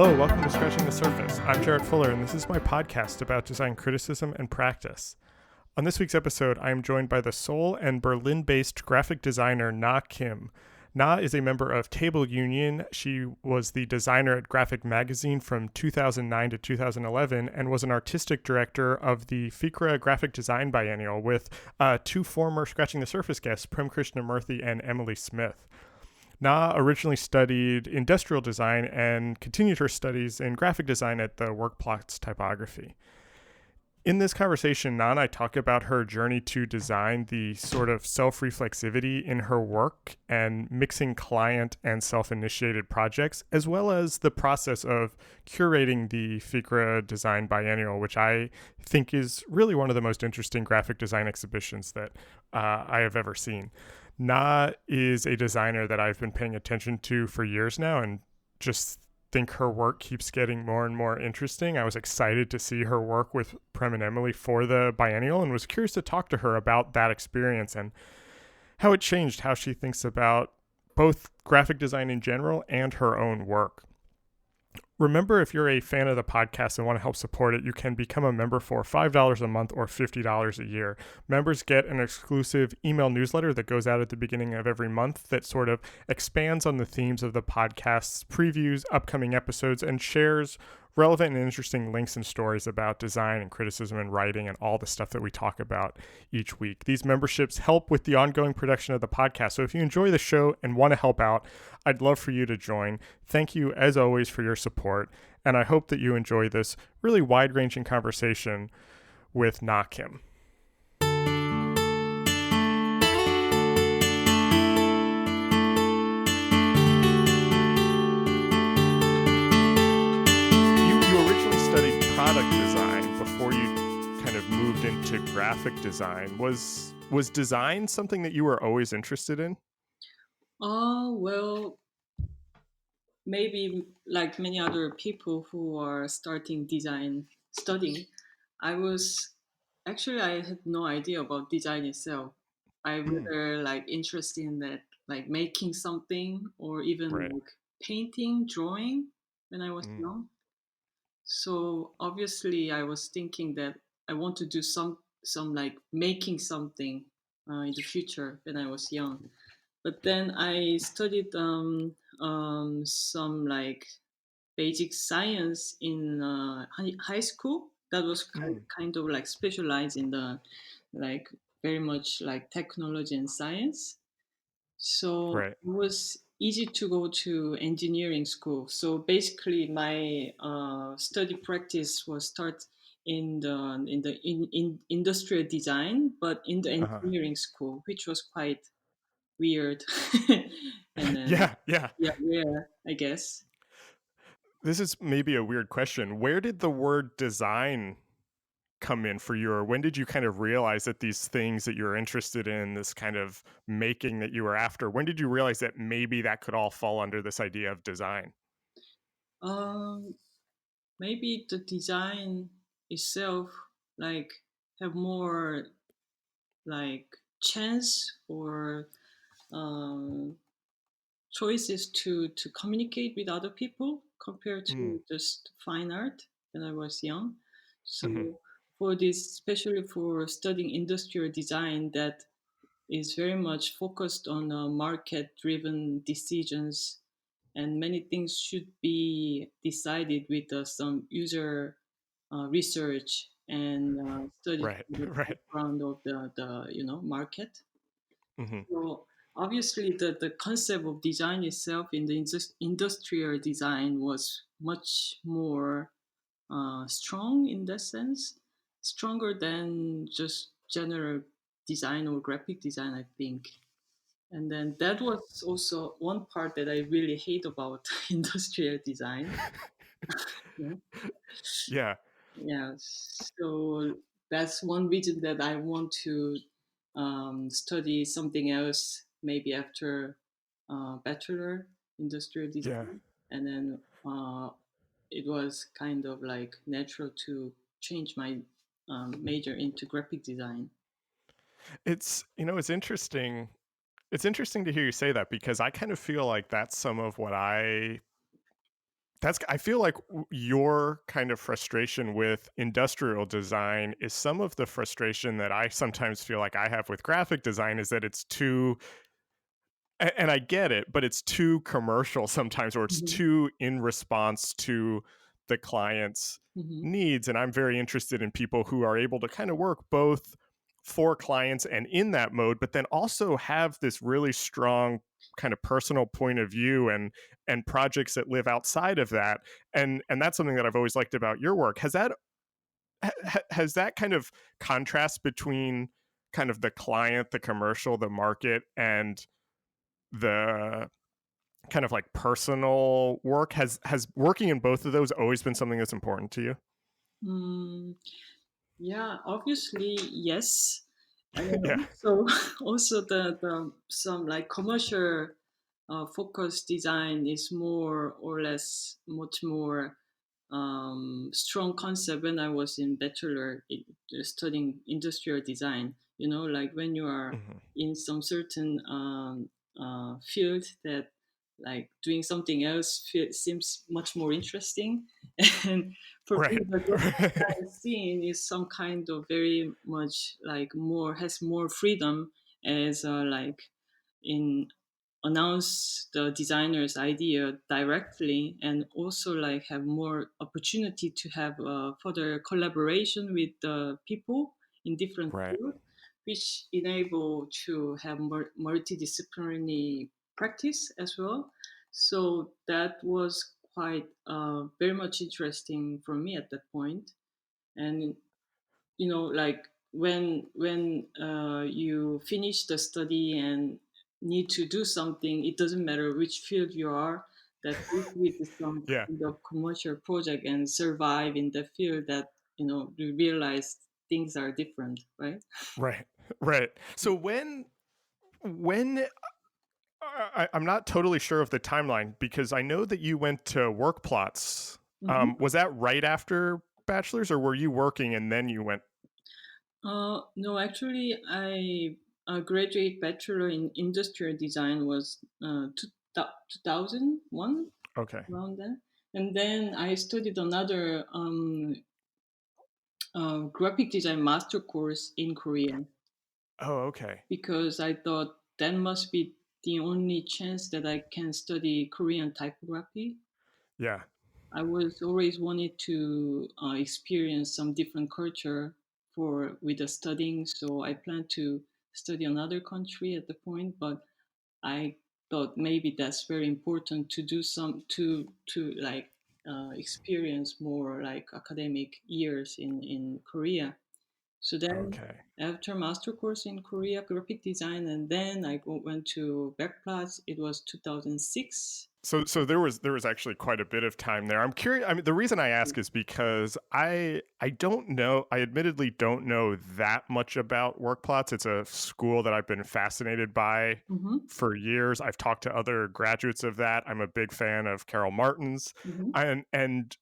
Hello, welcome to Scratching the Surface. I'm Jarrett Fuller, and this is my podcast about design criticism and practice. On this week's episode, I am joined by the Seoul and Berlin-based graphic designer Na Kim. Na is a member of Table Union. She was the designer at Graphic Magazine from 2009 to 2011 and was an artistic director of the Fikra Graphic Design Biennial with two former Scratching the Surface guests, Prem Krishnamurthy and Emily Smith. Na originally studied industrial design and continued her studies in graphic design at the Workplatz typography. In this conversation, Na and I talk about her journey to design, the sort of self-reflexivity in her work, and mixing client and self-initiated projects, as well as the process of curating the Fikra Design Biennial, which I think is really one of the most interesting graphic design exhibitions that I have ever seen. Na is a designer that I've been paying attention to for years now and just think her work keeps getting more and more interesting. I was excited to see her work with Prem and Emily for the biennial and was curious to talk to her about that experience and how it changed how she thinks about both graphic design in general and her own work. Remember, if you're a fan of the podcast and want to help support it, you can become a member for $5 a month or $50 a year. Members get an exclusive email newsletter that goes out at the beginning of every month that sort of expands on the themes of the podcast's previews, upcoming episodes, and shares relevant and interesting links and stories about design and criticism and writing and all the stuff that we talk about each week. These memberships help with the ongoing production of the podcast. So if you enjoy the show and want to help out, I'd love for you to join. Thank you, as always, for your support. And I hope that you enjoy this really wide-ranging conversation with Na Kim. Product design before you kind of moved into graphic design. Was design something that you were always interested in? Well, maybe like many other people who are starting design studying, I had no idea about design itself. I were like interested in that, like making something or even Right. like painting, drawing when I was young. So obviously, I was thinking that I want to do some like making something in the future when I was young. But then I studied some like basic science in high school. That was kind of like specialized in the like very much like technology and science. So Right. it was easy to go to engineering school. So basically, my study practice was start in industrial design, but in the engineering school, which was quite weird. And then Yeah. yeah, I guess. This is maybe a weird question. Where did the word design come in for you, or when did you kind of realize that these things that you're interested in, this kind of making that you were after, when did you realize that maybe that could all fall under this idea of design? Um, Maybe the design itself like have more like chance or um, choices to communicate with other people compared to just fine art when I was young. So for this, especially for studying industrial design, that is very much focused on market-driven decisions, and many things should be decided with some user research and study Right. the Right. background of the market. Mm-hmm. So obviously, the concept of design itself in the industrial design was much more strong in that sense, stronger than just general design or graphic design, I think. And then that was also one part that I really hate about industrial design. Yeah. Yeah. Yeah. So that's one reason that I want to study something else, maybe after bachelor industrial Yeah. design, and then it was kind of like natural to change my major into graphic design. It's interesting. It's interesting to hear you say that because I kind of feel like that's some of what I I feel like your kind of frustration with industrial design is some of the frustration that I sometimes feel like I have with graphic design, is that it's too, and I get it, but it's too commercial sometimes, or it's Hmm. too in response to the client's Hmm. needs. And I'm very interested in people who are able to kind of work both for clients and in that mode, but then also have this really strong kind of personal point of view and projects that live outside of that. And that's something that I've always liked about your work. Has that kind of contrast between kind of the client, the commercial, the market, and the kind of like personal work, has working in both of those always been something that's important to you? Mm, yeah, obviously, yes. And then Yeah. also, also the some like commercial focused design is more or less much more strong concept when I was in bachelor studying industrial design. You know, like when you are Hmm. in some certain field that like doing something else seems much more interesting. And for me, Right. the graphic design scene is some kind of very much like more has more freedom as like in announce the designer's idea directly and also like have more opportunity to have further collaboration with the people in different Right. fields, which enable to have more multidisciplinary practice as well. So that was quite very much interesting for me at that point. And you know, like when you finish the study and need to do something, it doesn't matter which field you are, that if with some Yeah. kind of commercial project and survive in the field, that you know you realize things are different, right? Right. Right. So when I'm not totally sure of the timeline, because I know that you went to work plots. Hmm. Was that right after bachelor's, or were you working and then you went? No, actually, I graduate bachelor in industrial design was 2001 Okay. around then. And then I studied another graphic design master course in Korea Oh, okay. because I thought that must be the only chance that I can study Korean typography. Yeah. I was always wanted to experience some different culture for with the studying, so I planned to study another country at the point, but I thought maybe that's very important to do some to like experience more like academic years in Korea. So then Okay. after master course in Korea graphic design, and then went to Backplatz. It was 2006. So there was actually quite a bit of time there. I'm curious. I mean, the reason I ask is because I don't know. I admittedly don't know that much about work plots. It's a school that I've been fascinated by Mm-hmm. for years. I've talked to other graduates of that. I'm a big fan of Carol Martin's, Mm-hmm. and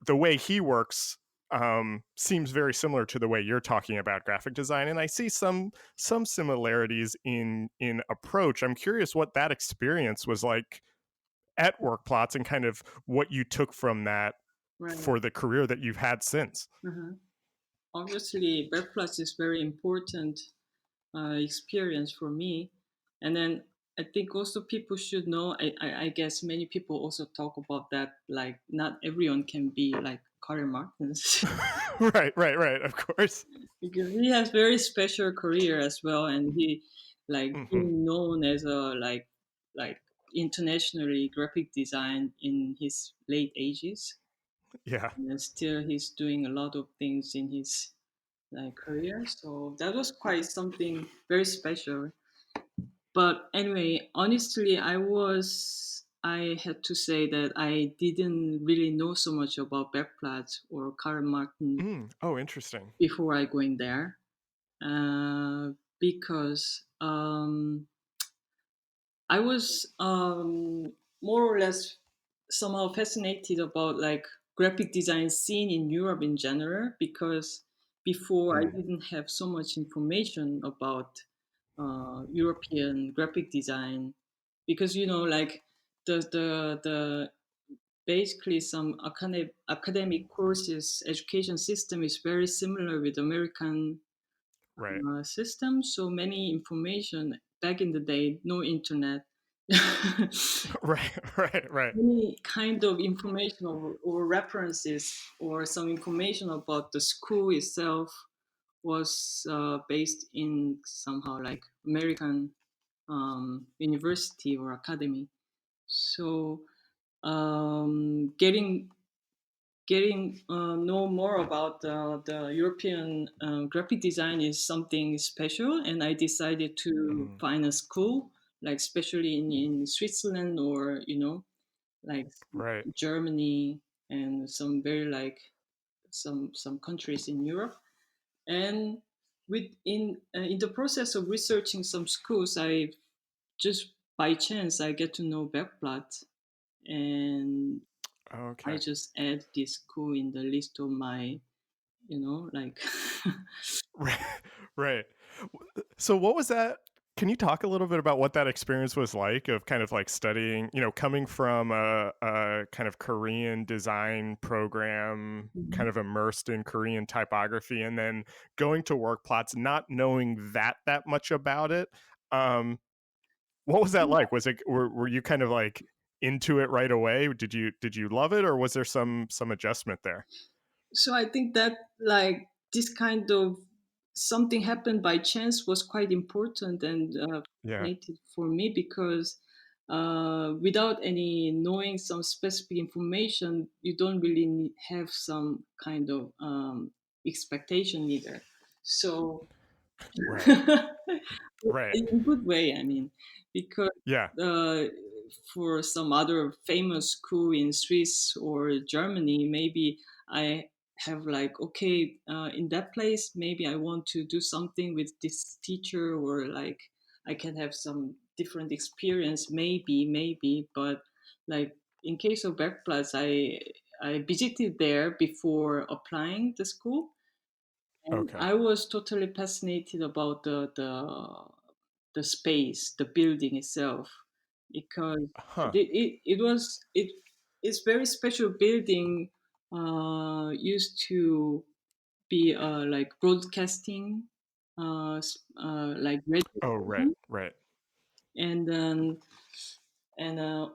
the way he works seems very similar to the way you're talking about graphic design, and I see some similarities in approach. I'm curious what that experience was like at work plots, and kind of what you took from that Right. for the career that you've had since. Uh-huh. Obviously, Backplatz is very important experience for me. And then I think also people should know. I guess many people also talk about that. Like not everyone can be like Karl Martens Right, of course. because he has very special career as well, and he like Hmm. being known as a like internationally graphic design in his late ages, Yeah. and then still he's doing a lot of things in his like career. So that was quite something very special. But anyway, honestly, I had to say that I didn't really know so much about Bergplatz or Karl Martin Oh, interesting. before I going there, because I was more or less somehow fascinated about like graphic design scene in Europe in general because before I Mm. didn't have so much information about European graphic design because you know like the basically some academic courses education system is very similar with American Right. system. So many information back in the day, no internet. Right. Right. Right. Any kind of information or references or some information about the school itself was based in somehow like American university or academy. So getting know more about the European graphic design is something special, and I decided to Mhm. find a school, like especially in Switzerland or like Right. Germany and some very like some countries in Europe. And in the process of researching some schools, I just by chance I get to know Bergblatt, and I Okay. just add this school in the list of my like Right. Right. So what was that? Can you talk a little bit about what that experience was like of kind of like studying, coming from a kind of Korean design program, Mhm. kind of immersed in Korean typography, and then going to work plots, not knowing that much about it. Um, what was that like? Were you kind of like into it right away? Did you love it, or was there some adjustment there? So I think that like this kind of something happened by chance was quite important and Yeah. fascinating for me because without any knowing some specific information, you don't really have some kind of expectation either. So Right. Right. in a good way, I mean, because Yeah. uh, for some other famous school in Swiss or Germany, maybe I have like, okay, in that place, maybe I want to do something with this teacher, or like I can have some different experience, maybe, but like in case of Bergplatz, I visited there before applying the school, and Okay. I was totally fascinated about the space, the building itself, because Huh. it's very special building. Used to be like broadcasting, like radio Oh, right, station, right. and then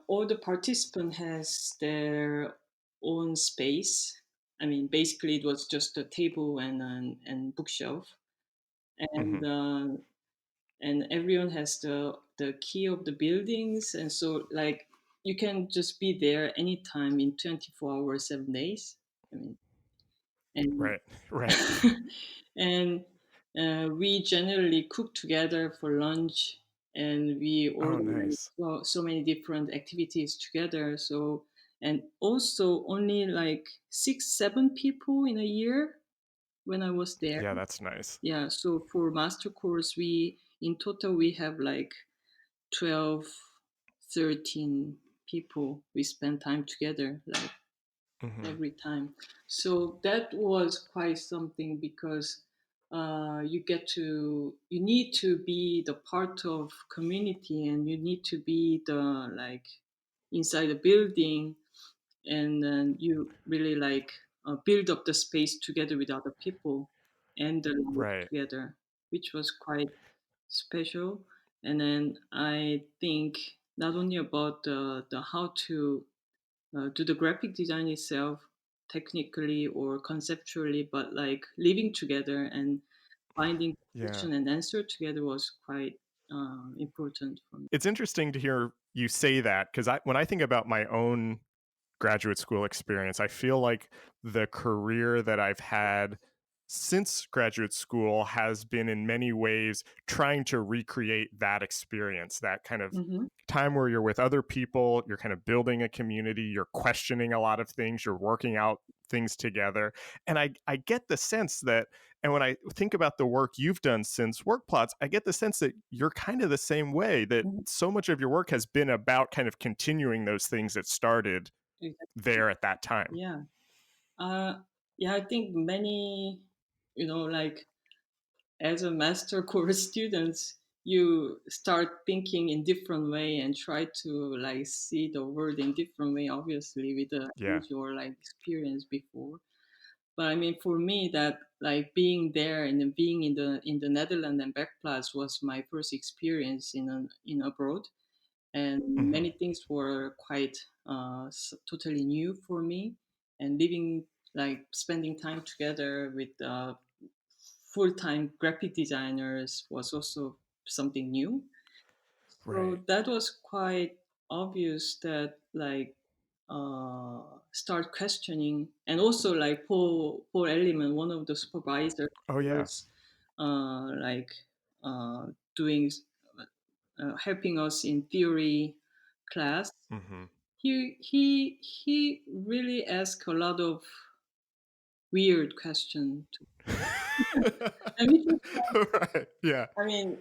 all the participant has their own space. I mean, basically, it was just a table and bookshelf, and Mhm. uh, and everyone has the key of the buildings, and so like you can just be there anytime in 24 hours 7 days. I mean, and Right, right. and we generally cook together for lunch, and we Oh, organize nice. so many different activities together. So, and also only like 6 7 people in a year when I was there. Yeah, that's nice. Yeah, so for master course, we in total we have like 12, 13 people we spend time together like Mhm. every time. So that was quite something because you need to be the part of community, and you need to be the like inside the building, and then you really like build up the space together with other people and the life Right. together, which was quite special. And then I think not only about the how to do the graphic design itself technically or conceptually, but like living together and finding Yeah. question and answer together was quite important for me. It's interesting to hear you say that because when I think about my own graduate school experience, I feel like the career that I've had since graduate school has been in many ways trying to recreate that experience, that kind of Hmm. time where you're with other people, you're kind of building a community, you're questioning a lot of things, you're working out things together. And I get the sense that, and when I think about the work you've done since work plots, I get the sense that you're kind of the same way, that so much of your work has been about kind of continuing those things that started Exactly. there at that time. Yeah. Uh, yeah, I think many, like as a master course students, you start thinking in different way and try to like see the world in different way, obviously with the Yeah. age or like experience before. But I mean, for me, that like being there and then being in the Netherlands and Bergplaats was my first experience in abroad, and Hmm. many things were quite totally new for me. And living like spending time together with full-time graphic designers was also something new. Right. So that was quite obvious that like start questioning, and also like Paul Elliman, one of the supervisors, Oh yeah. was like uh, doing helping us in theory class. Hmm. He really asked a lot of weird questions, and which was, Right. Yeah. I mean,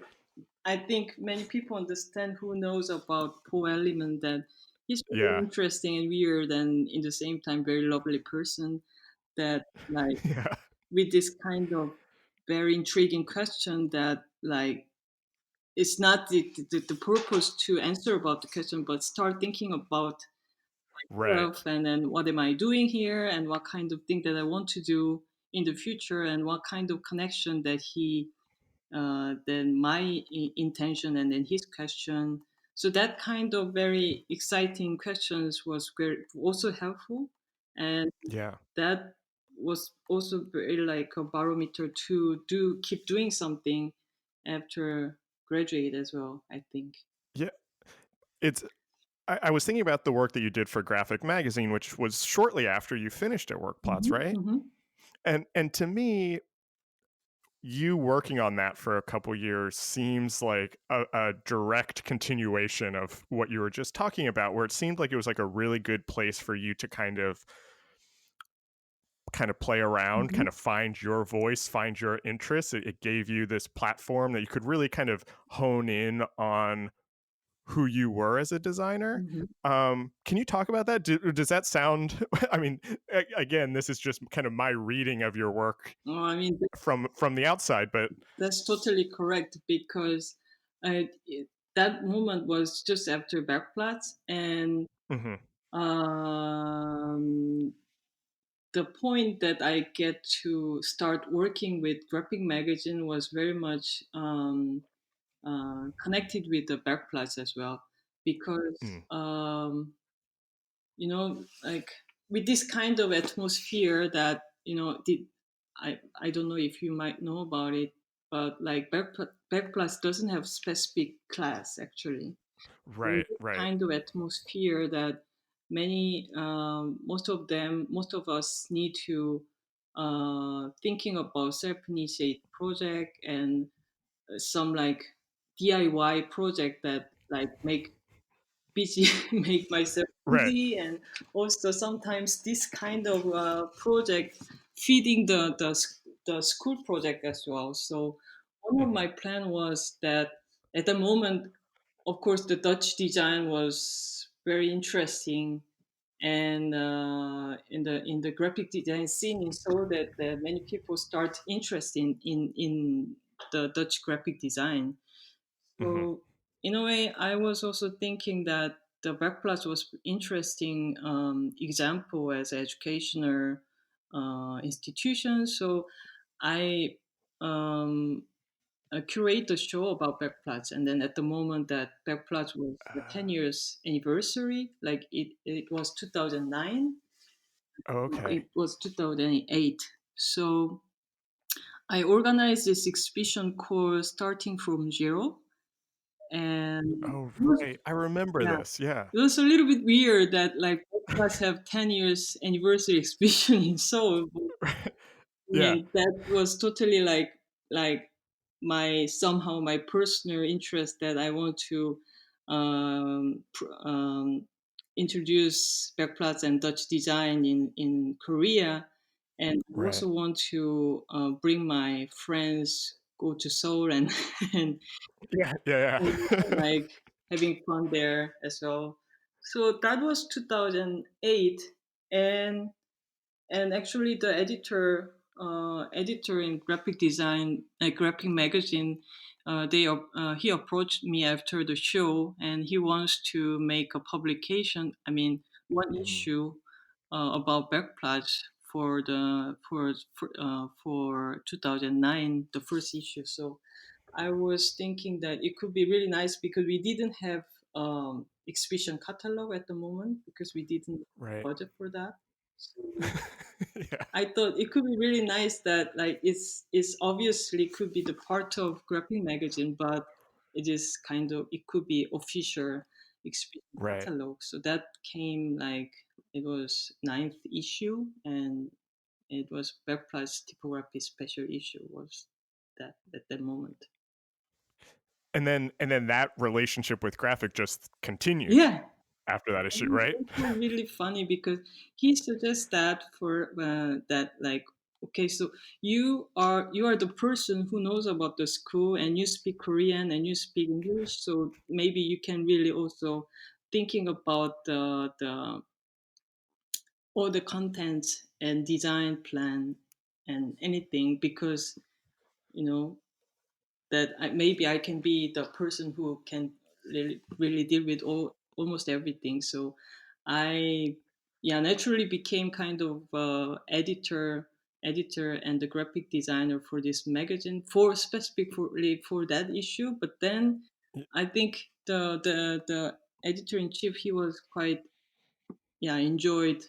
I think many people understand who knows about Paul Elliman that he's very Yeah. interesting and weird, and in the same time very lovely person. That like Yeah. with this kind of very intriguing question that like it's not the purpose to answer about the question, but start thinking about myself Right. and then what am I doing here and what kind of thing that I want to do in the future and what kind of connection that he then my intention and then his question. So that kind of very exciting questions was very, also helpful, and Yeah. that was also very like a barometer to do keep doing something after graduate as well, I think. Yeah. It's I was thinking about the work that you did for Graphic Magazine, which was shortly after you finished at Workplots, Hmm. right? Hmm. And to me, you working on that for a couple years seems like a direct continuation of what you were just talking about, where it seemed like it was like a really good place for you to kind of play around, Hmm. kind of find your voice, find your interests. It gave you this platform that you could really kind of hone in on who you were as a designer. Hmm. Can you talk about that? Does that sound? I mean, again, this is just kind of my reading of your work Oh, I mean, from the outside, but that's totally correct because that moment was just after Bergplatz, and mhm, um, the point that I get to start working with Graphic Magazine was very much connected with the Bergplatz as well, because mm, like with this kind of atmosphere that I don't know if you might know about it, but like Bergplatz doesn't have specific class actually. And right, this right, kind of atmosphere that most of us need to thinking about self-initiated project and some like DIY project that like make busy make myself right, busy, and also sometimes this kind of project feeding the school project as well. So one of hmm, my plan was that at the moment, of course, the Dutch design was very interesting, and in the graphic design scene in Seoul, that many people start interested in the Dutch graphic design. hmm, So in a way, I was also thinking that the Backplus was interesting example as educational institution. So I um, curate the show about Backplatz, and then at the moment that Backplatz was the 10 years anniversary, like it was 2009, okay, it was 2008. So I organized this exhibition called Starting from Zero, and oh it was, right, I remember yeah, this. Yeah, it was a little bit weird that like both of us have 10 years anniversary exhibition in Seoul. But, I yeah, mean, that was totally like my somehow my personal interest that I want to introduce Bergplatz and Dutch design in Korea, and I right, also want to bring my friends go to Seoul and and yeah, yeah, yeah, like having fun there as well. So that was 2008, and actually the editor in graphic design, graphic magazine, he approached me after the show, and he wants to make a publication. I mean, one Mhm. issue about backplash for 2009, the first issue. So I was thinking that it could be really nice because we didn't have exhibition catalog at the moment because we didn't Right. budget for that. So Yeah. I thought it could be really nice that like it's obviously could be the part of graphic magazine, but it is kind of it could be official exhibition Right. catalog. So that came like it was ninth issue, and it was Webplus typography special issue was that at that moment. And then that relationship with graphic just continued Yeah, after that issue, and it's right? also really funny because he suggests that for that like okay, so you are the person who knows about the school and you speak Korean and you speak English, so maybe you can really also thinking about the all the contents and design plan and anything because you know that maybe I can be the person who can really deal with almost everything. So I, yeah, naturally became kind of editor and the graphic designer for this magazine for specifically for that issue. But then Y- I think the editor in chief he was quite enjoyed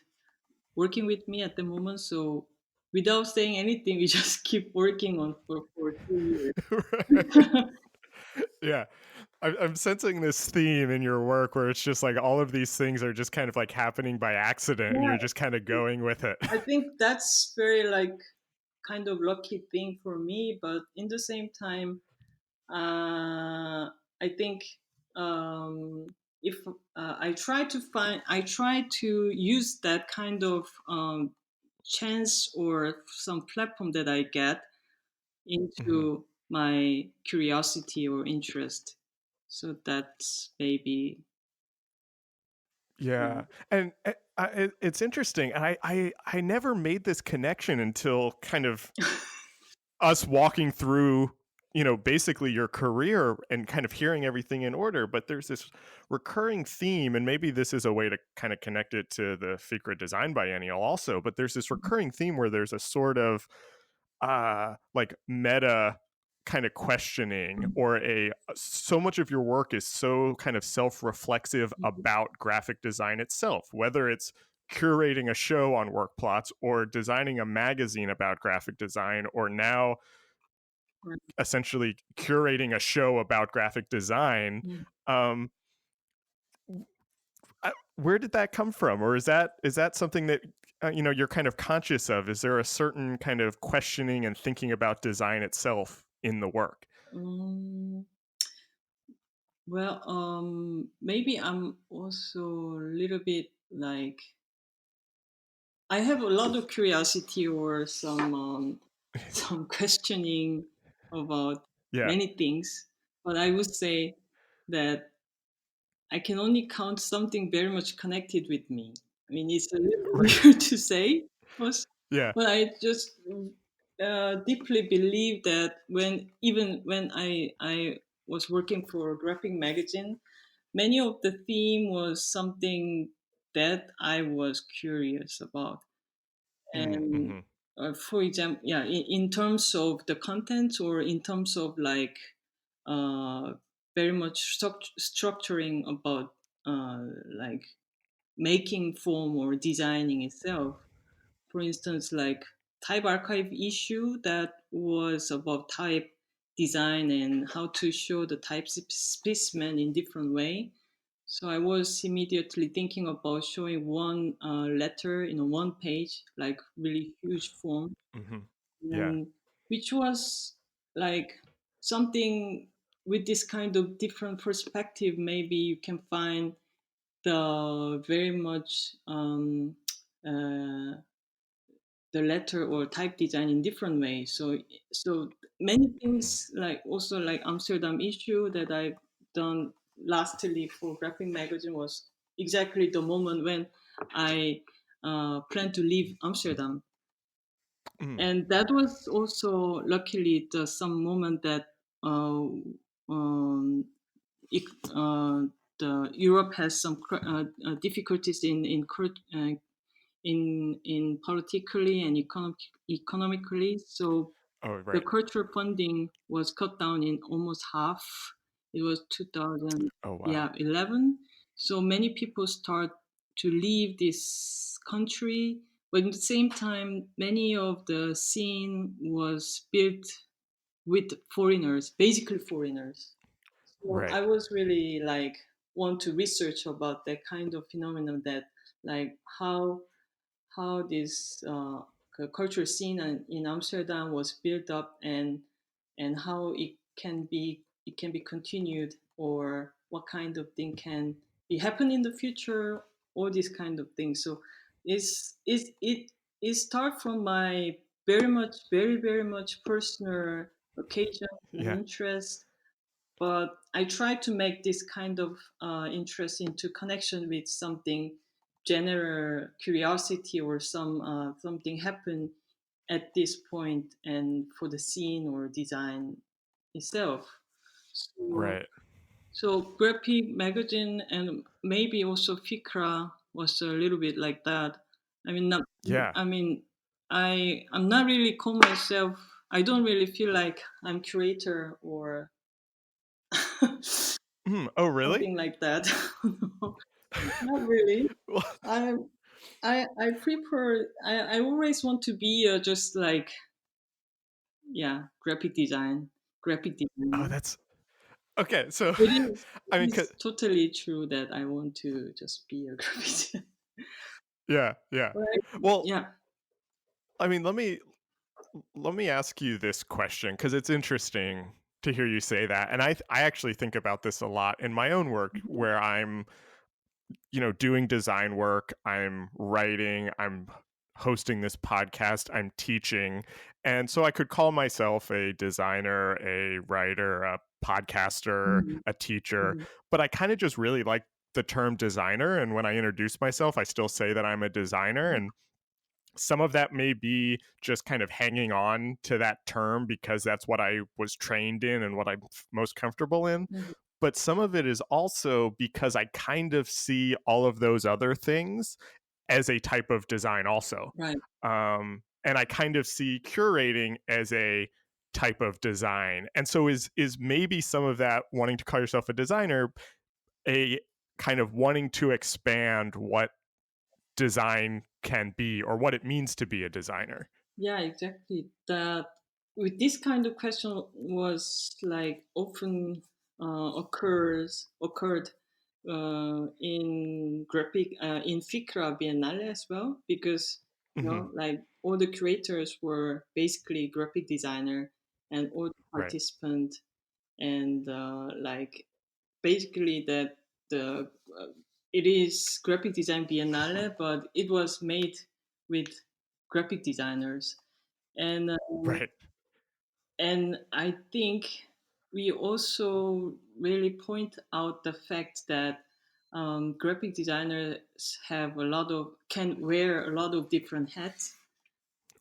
working with me at the moment. So without saying anything, we just keep working on for 2 years. Right. Yeah. I'm sensing this theme in your work where it's just like all of these things are just kind of like happening by accident and you're Yeah, just kind of going with it. I think that's very like kind of lucky thing for me, but in the same time, I think if I try to use that kind of chance or some platform that I get Mhm. into my curiosity or interest. So that's maybe Yeah. And it's interesting. And I never made this connection until kind of us walking through, basically your career and kind of hearing everything in order. But there's this recurring theme, and maybe this is a way to kind of connect it to the Fikra Design Biennial also. But there's this recurring theme where there's a sort of like meta kind of questioning, or a so much of your work is so kind of self-reflexive about graphic design itself, whether it's curating a show on work plots or designing a magazine about graphic design, or now essentially curating a show about graphic design. um where did that come from, or is that something that you're kind of conscious of? Is there a certain kind of questioning and thinking about design itself in the work? um, well, maybe I'm also a little bit like I have a lot of curiosity or some some questioning about Yeah. many things, but I would say that I can only count something very much connected with me. I mean, it's a little Right. weird to say, but Yeah. but I just deeply believe that even when I was working for a graphic magazine, many of the theme was something that I was curious about. And Mm-hmm. for example, yeah, in terms of the content or in terms of like uh, very much structuring about like making form or designing itself. For instance, like type archive issue that was about type design and how to show the type specimen in different way. So I was immediately thinking about showing one letter in a one page, like really huge font, Mm-hmm. Yeah. and which was like something with this kind of different perspective. Maybe you can find the very much uh, the letter or type design in different ways. So many Mm-hmm. things like also like Amsterdam issue that I've done lastly for graphic magazine was exactly the moment when I plan to leave Amsterdam. Mm. And that was also luckily some moment that uh, um, the Europe has some difficulties in politically and economically. So Oh, the right. cultural funding was cut down in almost half. It was 2000, Oh, wow. yeah, 11. So many people start to leave this country, but at the same time, many of the scene was built with foreigners, basically foreigners. So Right. I was really like want to research about that kind of phenomenon, that like how this cultural scene in Amsterdam was built up, and how it can be continued, or what kind of thing can be happen in the future, all these kind of things. So it start from my very much personal occasion and Yeah. interest, but I try to make this kind of interest into connection with something general curiosity, or something happen at this point, and for the scene or design itself. So, Right. so graphic magazine and maybe also Fikra was a little bit like that. I mean, not, Yeah. I mean, I'm not really call myself. I don't really feel like I'm curator or Oh, really? something like that. No, not really. Well, I I prefer. I always want to be just like, yeah, graphic oh, designer. that's okay. So, It I mean, is totally true that I want to just be a graphic designer. yeah, yeah. But Well, yeah. I mean, let me ask you this question because it's interesting to hear you say that, and I actually think about this a lot in my own work where I'm doing design work, I'm writing, I'm hosting this podcast, I'm teaching. And so I could call myself a designer, a writer, a podcaster, Mhm, a teacher, mhm, but I kind of just really like the term designer. And when I introduce myself, I still say that I'm a designer. And some of that may be just kind of hanging on to that term because that's what I was trained in and what I'm most comfortable in. mhm. But some of it is also because I kind of see all of those other things as a type of design, also. Right. And I kind of see curating as a type of design. And so is maybe some of that wanting to call yourself a designer a kind of wanting to expand what design can be or what it means to be a designer. Yeah, exactly. That with this kind of question was like often occurred in Fikra Biennale as well, because Hmm. like all the curators were basically graphic designer, and all the Right. participants, and like basically that the it is graphic design biennale, but it was made with graphic designers, and Right. I think we also really point out the fact that graphic designers have a lot of can wear a lot of different hats,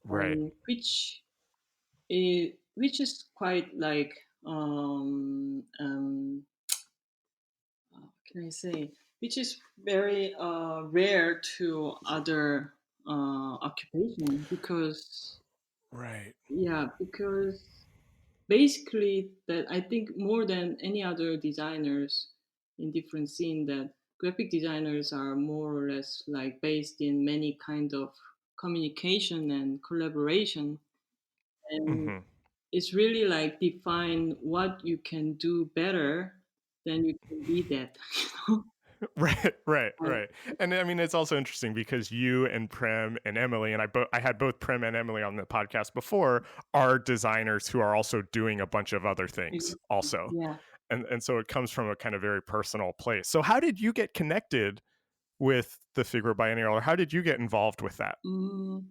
Right. which is quite like what can I say? Which is very rare to other occupation, because Right. yeah, because basically that I think more than any other designers in different scene, that graphic designers are more or less like based in many kind of communication and collaboration, and Hmm. it's really like define what you can do better than you can be that. Right, right, Uh, right. And I mean, it's also interesting because you and Prem and Emily, and I had both Prem and Emily on the podcast before, are designers who are also doing a bunch of other things exactly. also. Yeah. And so it comes from a kind of very personal place. So how did you get connected with the Figure Biennial, or how did you get involved with that? Mm,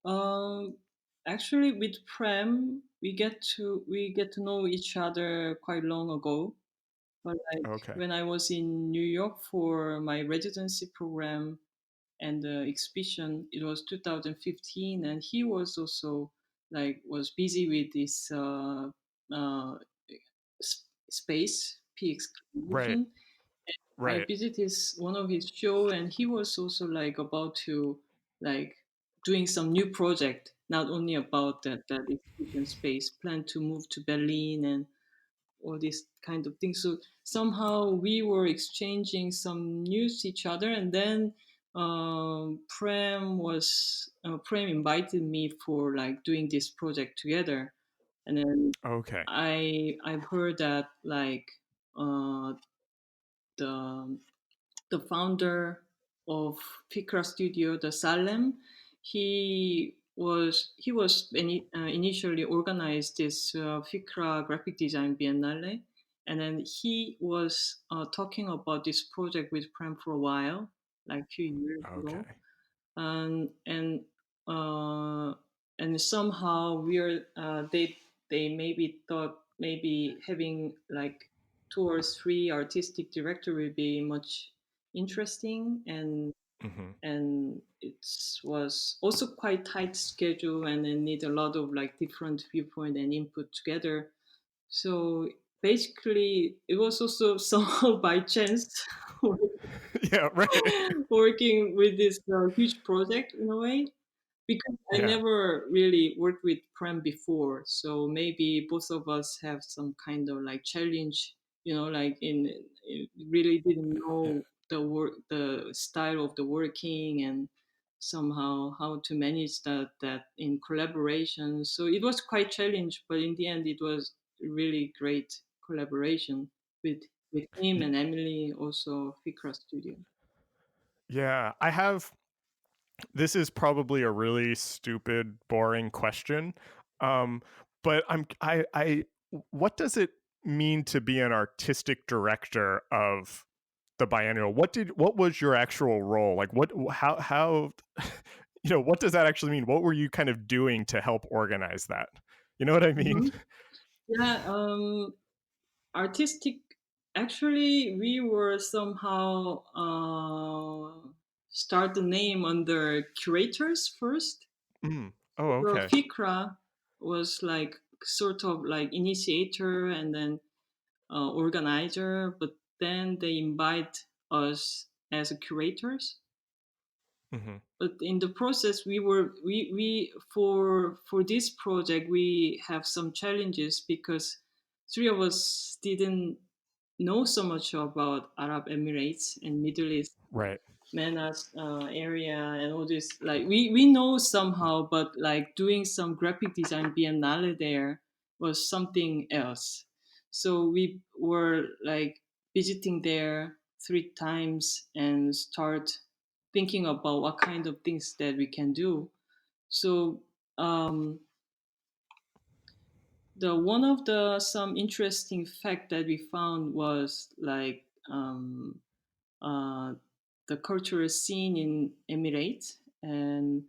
um, actually, with Prem, we get to know each other quite long ago. But like Okay. when I was in New York for my residency program and the exhibition, it was 2015, and he was also like was busy with this uh, space, P Right. exclamation. I Right. visited one of his show, and he was also like about to like doing some new project, not only about that exhibition space, plan to move to Berlin and all these kind of things. So somehow we were exchanging some news to each other, and then Prem invited me for like doing this project together, and then Okay. I've heard that like the the founder of Fikra Studio, the Salem, initially organized this Fikra Graphic Design Biennial, and then he was talking about this project with Prem for a while, like a few years ago, Okay. and uh, and somehow they maybe thought maybe having like two or three artistic director would be much interesting, Hmm. and it was also quite tight schedule, and then need a lot of like different viewpoint and input together. So basically it was also somehow by chance Yeah. Right. working with this huge project in a way, because I Yeah. never really worked with Prem before. So maybe both of us have some kind of like challenge, like really didn't Yeah. know the style of the working, and somehow how to manage that in collaboration. So it was quite challenge, but in the end it was really great collaboration with him Y- and Emily, also Fikra Studio. Yeah. I have. This is probably a really stupid, boring question, um, but what does it mean to be an artistic director of the biennial? What was your actual role? Like, how, what does that actually mean? What were you kind of doing to help organize that? You know what I mean? Mhm. Yeah, artistic. Actually, we were somehow start the name under curators first. Mm. Oh, The okay. Fikra was like sort of like initiator and then organizer, but then they invite us as a curators. Hmm. But in the process, we for this project we have some challenges because three of us didn't know so much about Arab Emirates and Middle East, Right. Manas area, and all this. Like we know somehow, but like doing some graphic design biennale there was something else. So we were like visiting there three times and start thinking about what kind of things that we can do. So um, the one of the some interesting fact that we found was like uh, the cultural scene in Emirates, and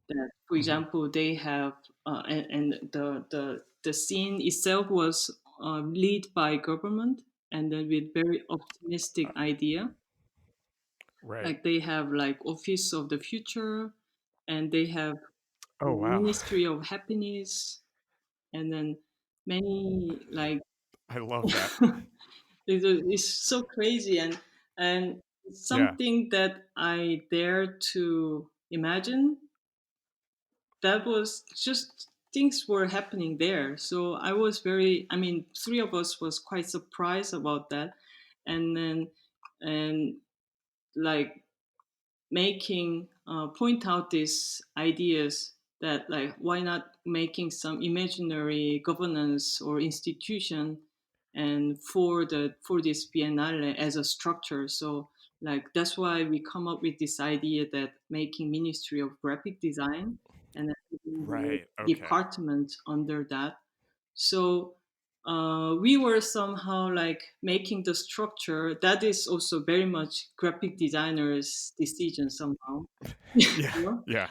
that, for Hmm. example, they have and the scene itself was led by government, and then with very optimistic idea. Right. Like they have like Office of the Future, and they have Oh, wow. Ministry of Happiness, and then many like I love that. it's so crazy, and it's Yeah. something that I dare to imagine. That was just things were happening there. So I was I mean, three of us was quite surprised about that, and then and like making point out these ideas that like why not making some imaginary governance or institution and for this biennale as a structure. So like that's why we come up with this idea that making Ministry of Graphic Design and then the Right. Okay. department under that. So we were somehow like making the structure that is also very much graphic designers' decision somehow. Yeah. You know? Yeah.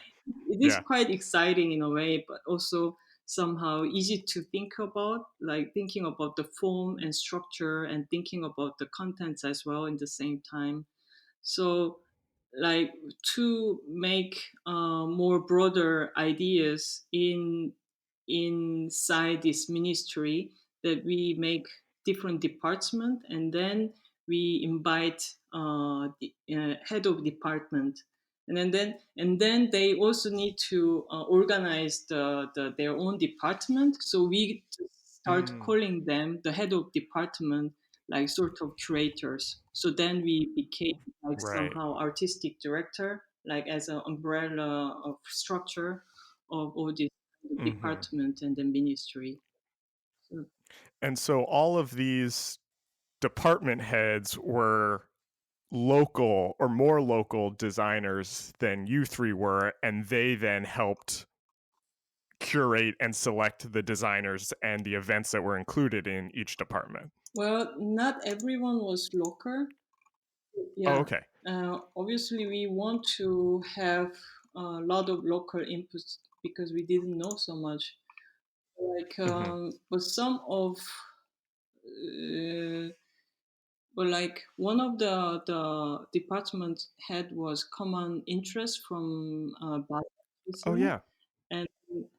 It is Yeah. quite exciting in a way, but also somehow easy to think about, like thinking about the form and structure and thinking about the contents as well in the same time. So like to make more broader ideas inside this ministry, that we make different department, and then we invite the head of department, and then they also need to organize their own department. So we start Mm, calling them the head of department, like sort of curators. So then we became like right. somehow artistic director, like as an umbrella of structure of all this Hmm. department and the ministry. So, And so all of these department heads were local or more local designers than you three were, and they then helped curate and select the designers and the events that were included in each department. well, not everyone was local. Oh, Yeah, okay. obviously we want to have a lot of local inputs because we didn't know so much. Like, Hmm. but some of, uh, but like one of the department head was common interest from Oh, biology, yeah. and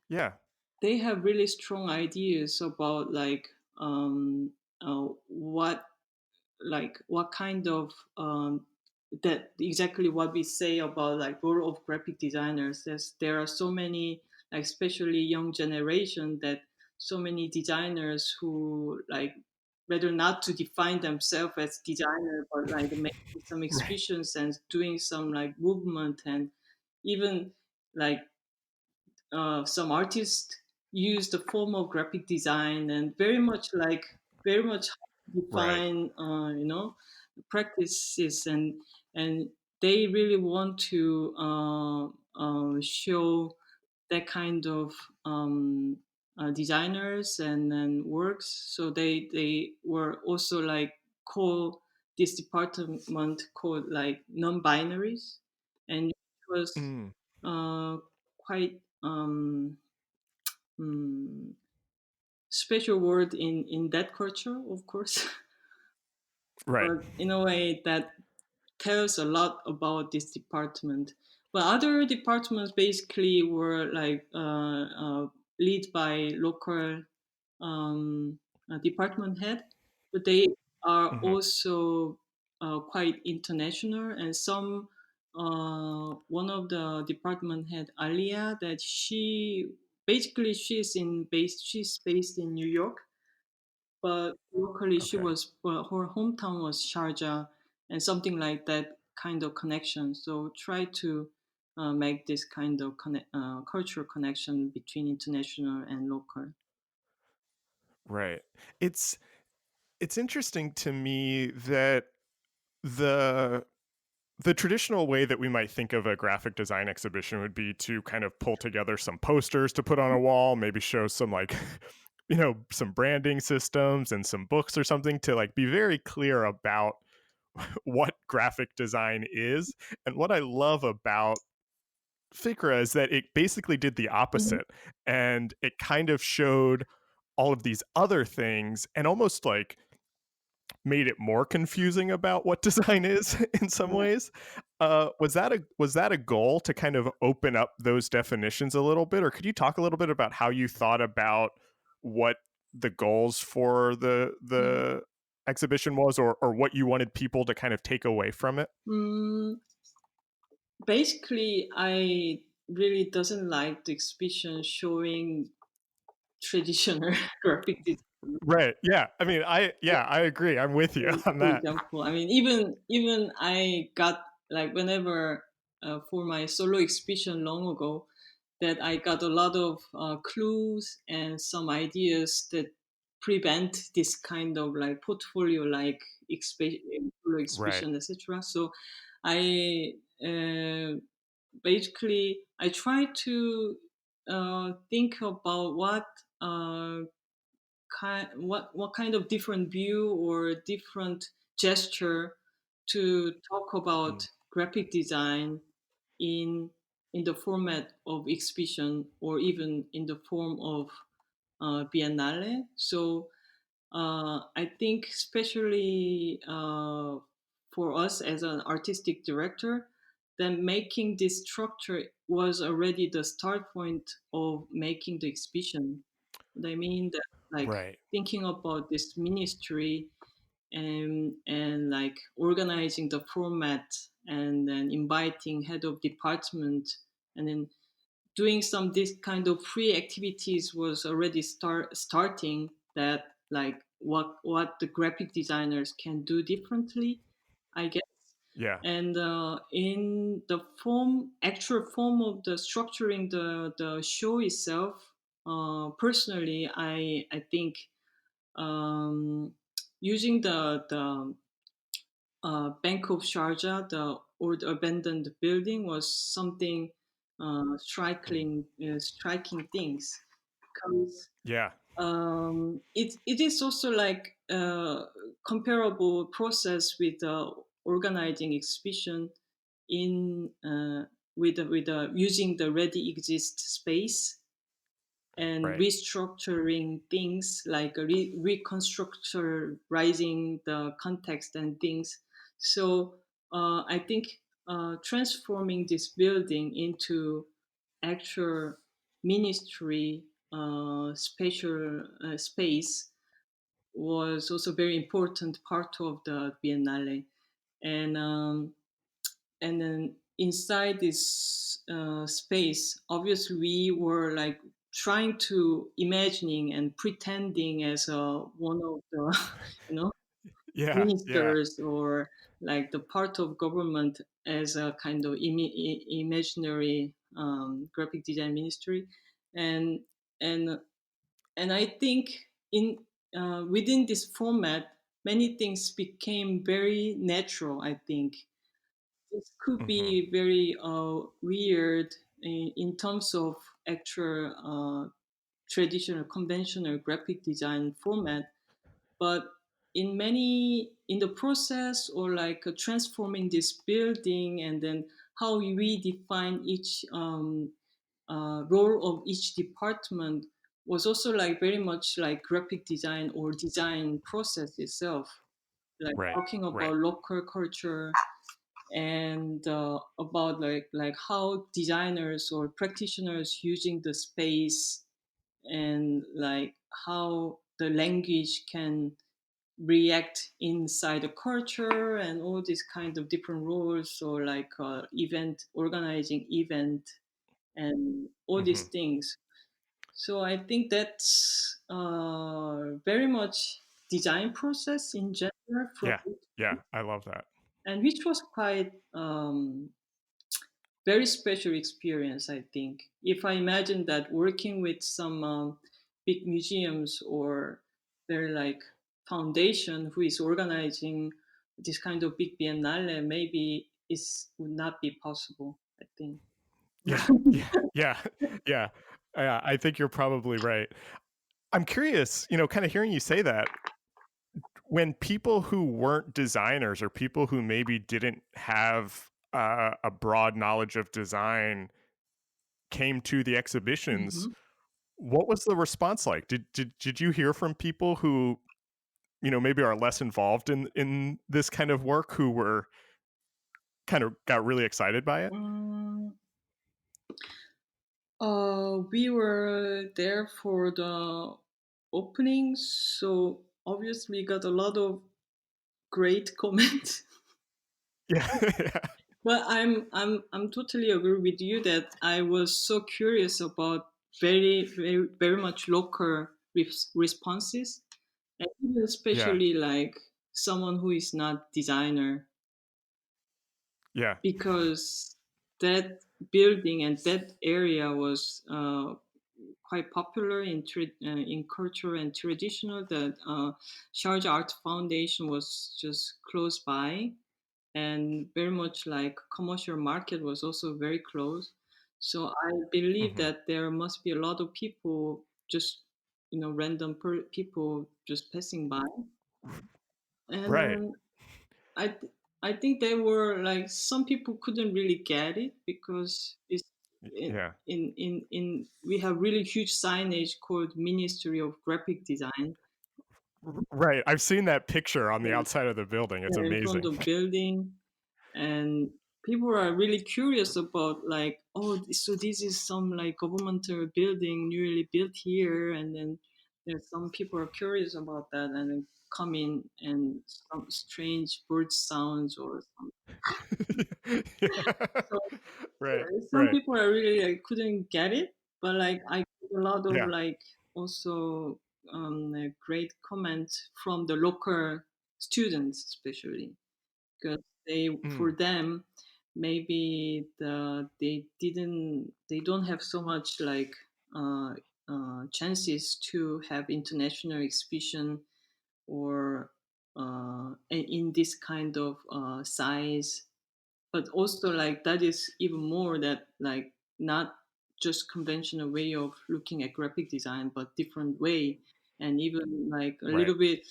Yeah. they have really strong ideas about like what what kind of that exactly what we say about like role of graphic designers. There are so many, like especially young generation, that so many designers who like rather not to define themselves as designer, but like making some Right. exhibitions and doing some like movement, and even like some artists use the form of graphic design and very much Right. define practices, and they really want to show that kind of designers and works. So they were also like call this department called like non-binaries, and it was Mm, quite special word in that culture, of course. right. But in a way that tells a lot about this department. But other departments basically were like lead by local department head, but they are Hmm. also quite international. And some one of the department head, Alia, that she basically she's based in New York, but locally she Okay. was her hometown was Sharjah, and something like that kind of connection. So try to make this kind of cultural connection between international and local. Right. It's it's interesting to me that the the traditional way that we might think of a graphic design exhibition would be to kind of pull together some posters to put on a wall, maybe show some like some branding systems and some books or something to like be very clear about what graphic design is. And what I love about Fikra is that it basically did the Mhm. opposite, and it kind of showed all of these other things and almost like made it more confusing about what design is in some Yeah. ways. Was that a goal to kind of open up those definitions a little bit, or could you talk a little bit about how you thought about what the goals for Mhm. the exhibition was, or what you wanted people to kind of take away from it? Mm, basically, I really doesn't like the exhibition showing traditional graphic design. Right. Yeah. I mean, I agree. I'm with you on For that. example, I mean, even I got like whenever for my solo exhibition long ago, that I got a lot of clues and some ideas that prevent this kind of like portfolio like solo Right. exhibition, etc. So I basically I try to think about uh, what kind of different view or different gesture to talk Mm. about graphic design in in the format of exhibition or even in the form of biennale. So I think especially for us as an artistic director, then making this structure was already the start point of making the exhibition. What I mean, like Right. thinking about this ministry and like organizing the format and then inviting head of department and then doing some this kind of free activities was already starting that like what the graphic designers can do differently, I guess. Yeah. And in the actual form of the structuring the show itself, personally, I think um, using the Bank of Sharjah, the old abandoned building, was something Mm. striking things because Yeah. it is also like comparable process with organizing exhibition in with using the already exist space and Right. restructuring things like reconstructurizing the context and things. So I think transforming this building into actual ministry spatial space was also very important part of the Biennale. And and then inside this space, obviously we were like trying to imagining and pretending as one of the you know Yeah. Yeah. ministers or like the part of government as a kind of imaginary graphic design ministry, and and and I think in within this format many things became very natural. I think this could Hmm. be very weird in terms of actual traditional conventional graphic design format, but in the process or like transforming this building and then how we define each role of each department was also like very much like graphic design or design process itself, like Right. talking about Right. local culture and about like how designers or practitioners using the space and like how the language can react inside the culture and all these kind of different roles or like event organizing event and all these Hmm. things. So I think that's very much design process in general from Yeah. Yeah. I love that. and which was quite very special experience. I think if I imagine that working with some big museums or their like foundation who is organizing this kind of big biennale, maybe it would not be possible, I think. Yeah. Yeah. Yeah. Yeah. I think you're probably right. I'm curious, kind of hearing you say that, when people who weren't designers or people who maybe didn't have a broad knowledge of design came to the exhibitions, Mhm. what was the response like? Did you hear from people who, maybe are less involved in this kind of work, who were kind of got really excited by it? Mm, we were there for the opening, so obviously got a lot of great comments. Yeah. Yeah. Well, I'm totally agree with you that I was so curious about very much local responses, and even Yeah. especially like someone who is not designer, Yeah. because that building and that area was quite popular in culture and traditional. That Sharjah Art Foundation was just close by, and very much like commercial market was also very close. So I believe Hmm. that there must be a lot of people just random people just passing by, Right. and I think they were like some people couldn't really get it because it's Yeah. we have really huge signage called Ministry of Graphic Design Right. I've seen that picture on the outside of the building. It's in front amazing. of building, and people are really curious about like, oh, so this is some like governmental building newly built here, and then some people are curious about that and then come in and some strange bird sounds or some. Yeah. So Right, some right. people are really like couldn't get it, but like I get a lot of Yeah. like also like great comments from the local students, especially because for Mm. them maybe they don't have so much like uh, chances to have international exhibition or in this kind of size, but also like that is even more that like not just conventional way of looking at graphic design but different way, and even like a Right. little bit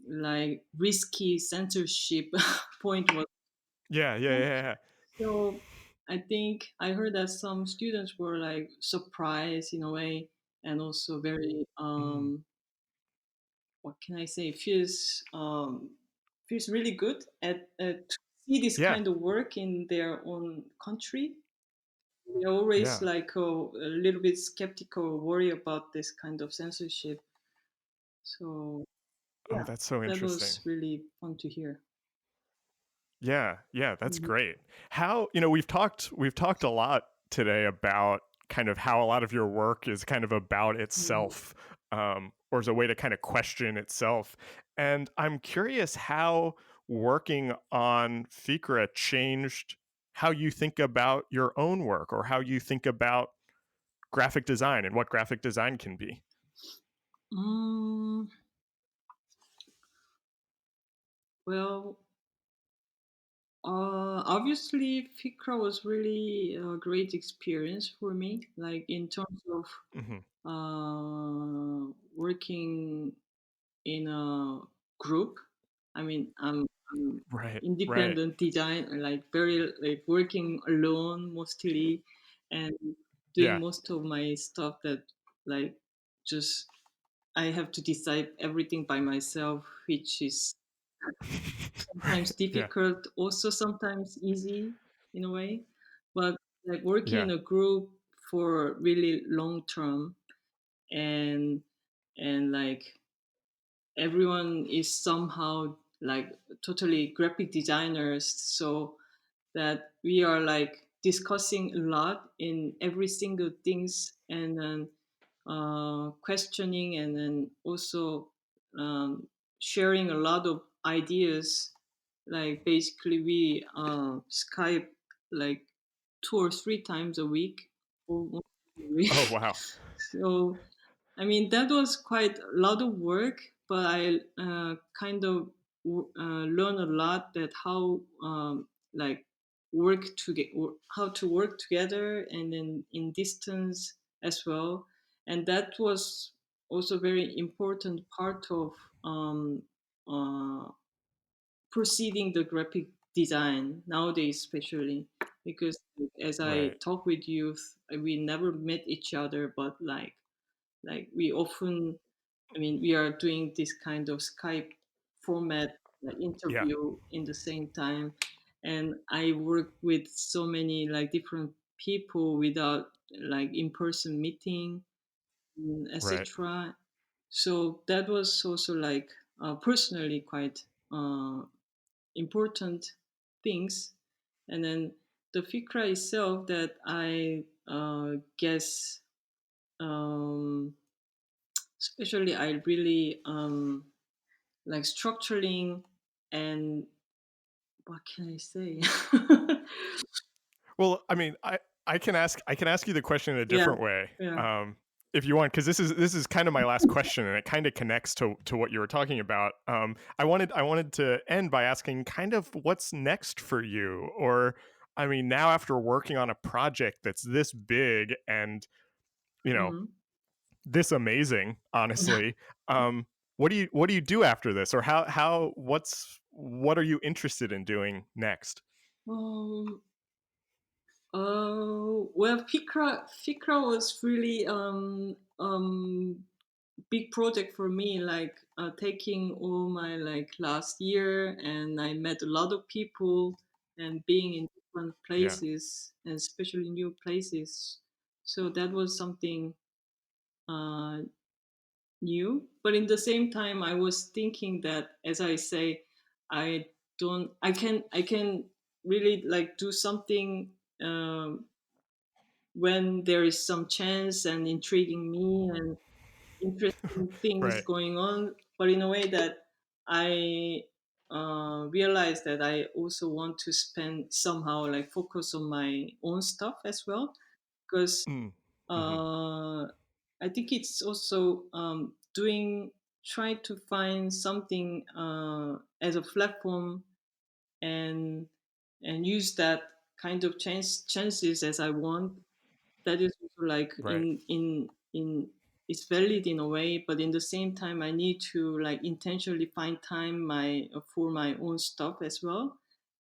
like risky censorship point was. Yeah, yeah, yeah, yeah. So I think I heard that some students were like surprised in a way, and also very Mm. what can I say, feels really good to see this Yeah, kind of work in their own country. They're always yeah. like a little bit skeptical, worry about this kind of censorship. So Oh, yeah, that's so that interesting. was really fun to hear. Yeah, yeah, that's Mhm. great. How, we've talked a lot today about kind of how a lot of your work is kind of about Mhm. itself, or as a way to kind of question itself. And I'm curious how working on Fikra changed how you think about your own work or how you think about graphic design and what graphic design can be. Mm, well, obviously, Fikra was really a great experience for me, like in terms of Hmm. working in a group. I mean, I'm Right, right. independent design, like very like working alone mostly, and doing Yeah. most of my stuff that like just I have to decide everything by myself, which is sometimes Right. Yeah. difficult, also sometimes easy in a way. But like working in Yeah. a group for really long term, and like everyone is somehow like totally graphic designers, so that we are like discussing a lot in every single things, and then questioning, and then also sharing a lot of ideas. Like basically we Skype like 2 or 3 times a week, almost every Oh, week. wow. So I mean, that was quite a lot of work, but I kind of learned a lot that how like how to work together, and then in distance as well. And that was also very important part of um, uh, proceeding the graphic design nowadays, especially because as I Right. talk with youth, we never met each other, but we often, I mean, we are doing this kind of Skype format Yeah. interview in the same time, and I work with so many like different people without like in-person meeting, Right. etc. So that was also like personally quite uh, important things. And then the Fikra itself that I guess um, especially I really like structuring, and what can I say? Well, I mean, I can ask you the question in a Yeah, different way, yeah. if you want, because this is kind of my last question, and it kind of connects to what you were talking about. I wanted to end by asking kind of what's next for you, or I mean, now after working on a project that's this big and you know Hmm. this amazing, honestly, what do you do after this, or what are you interested in doing next? Um, well, Fikra was really big project for me. Like taking all my like last year, and I met a lot of people, and being in different Yeah. places, and especially new places. So that was something uh, new. But in the same time, I was thinking that, as I say, I can really like do something when there is some chance and intriguing me and interesting things Right. going on, but in a way that I realize that I also want to spend somehow like focus on my own stuff as well, because Mm. Hmm. uh, I think it's also doing try to find something as a platform and use that kind of chances as I want. That is also like Right. in it's valid in a way, but in the same time I need to like intentionally find time my for my own stuff as well,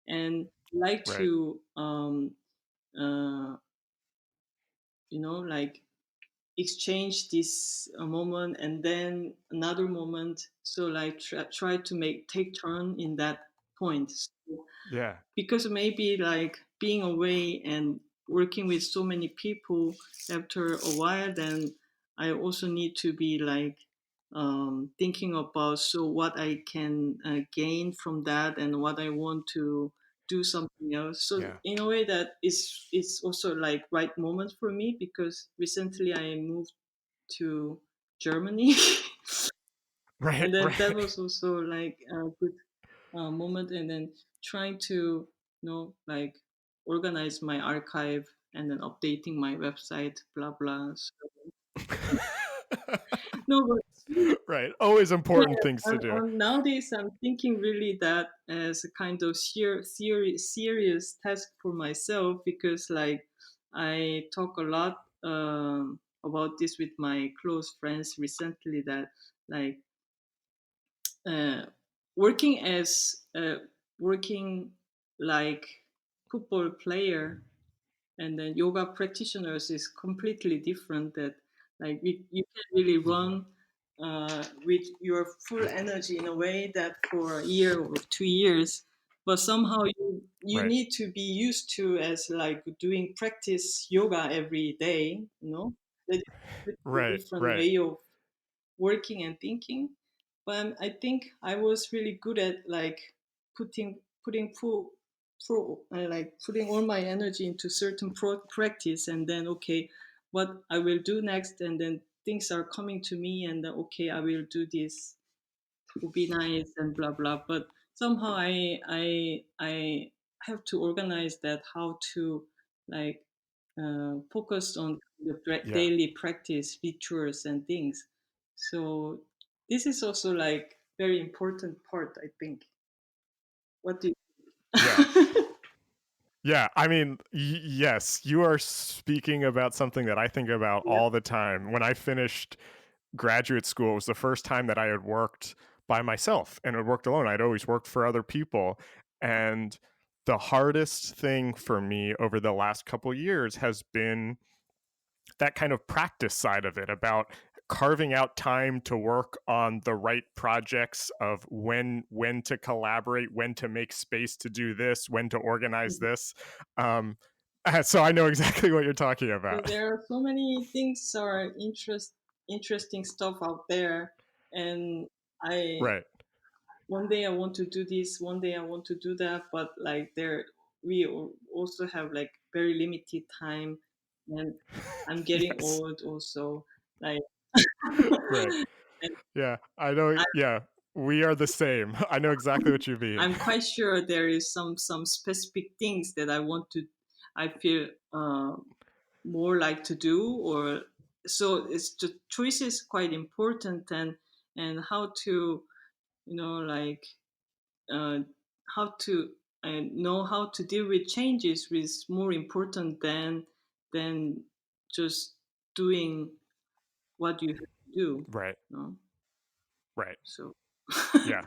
and like Right. to uh, like exchange this moment and then another moment, so like try to make take turn in that point. So, Yeah. because maybe like being away and working with so many people after a while, then I also need to be like thinking about so what I can gain from that and what I want to do something else. So Yeah. in a way that is it's also like right moment for me, because recently I moved to Germany Right. and then that Right. was also like a good moment, and then trying to like organize my archive and then updating my website, blah blah. So, no, but Right. Always yeah, important things to do. nowadays I'm thinking really that as a kind of serious task for myself, because like I talk a lot about this with my close friends recently, that like uh, working as working like football player and then yoga practitioners is completely different. That like you can really Hmm. run with your full energy in a way that for a year or 2 years, but somehow you Right. need to be used to as like doing practice yoga every day, that is a completely Right. different Right. way of working and thinking. But I think I was really good at like putting like putting all my energy into certain practice, and then okay, what I will do next, and then things are coming to me, and then okay, I will do this to be nice and blah blah. But somehow I have to organize that, how to like focus on the Yeah. daily practice rituals and things. So this is also like very important part, I think. What do Yeah. you Yeah, I mean, yes, you are speaking about something that I think about yeah. all the time. When I finished graduate school, it was the first time that I had worked by myself and had worked alone. I'd always worked for other people. And the hardest thing for me over the last couple years has been that kind of practice side of it, about carving out time to work on the right projects, of when to collaborate, when to make space to do this, when to organize this. um, so I know exactly what you're talking So about. there are so many things are interesting stuff out there, and I Right. one day I want to do this, one day I want to do that, but like there we also have like very limited time, and I'm getting Yes. old also. Like, Right. and Yeah, I know. I, Yeah, we are the same. I know exactly what you mean. I'm quite sure there is some specific things that I want to. I feel more like to do, or so it's the choice is quite important, and how to like uh, how to know how to deal with changes is more important than just doing what you have to do. Right. No, Right. so Yeah.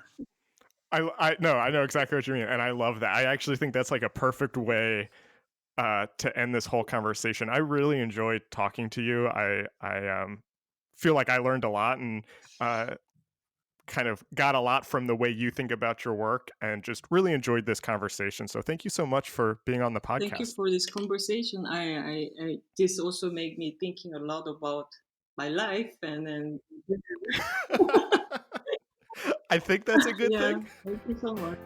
I no, I know exactly what you mean, and I love that. I actually think that's like a perfect way to end this whole conversation. I really enjoyed talking to you. I feel like I learned a lot, and uh, kind of got a lot from the way you think about your work, and just really enjoyed this conversation. So thank you so much for being on the thank you podcast. for this conversation. I this also made me thinking a lot about my life, and then I think that's a good yeah, thing. thank you so much.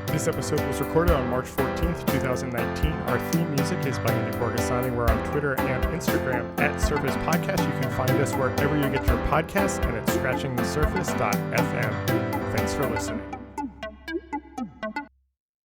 This episode was recorded on March 14th, 2019. Our theme music is by Andy Borgasani. We're on Twitter and Instagram at Surface Podcast. You can find us wherever you get your podcasts and at scratchingthesurface.fm. Thanks for listening.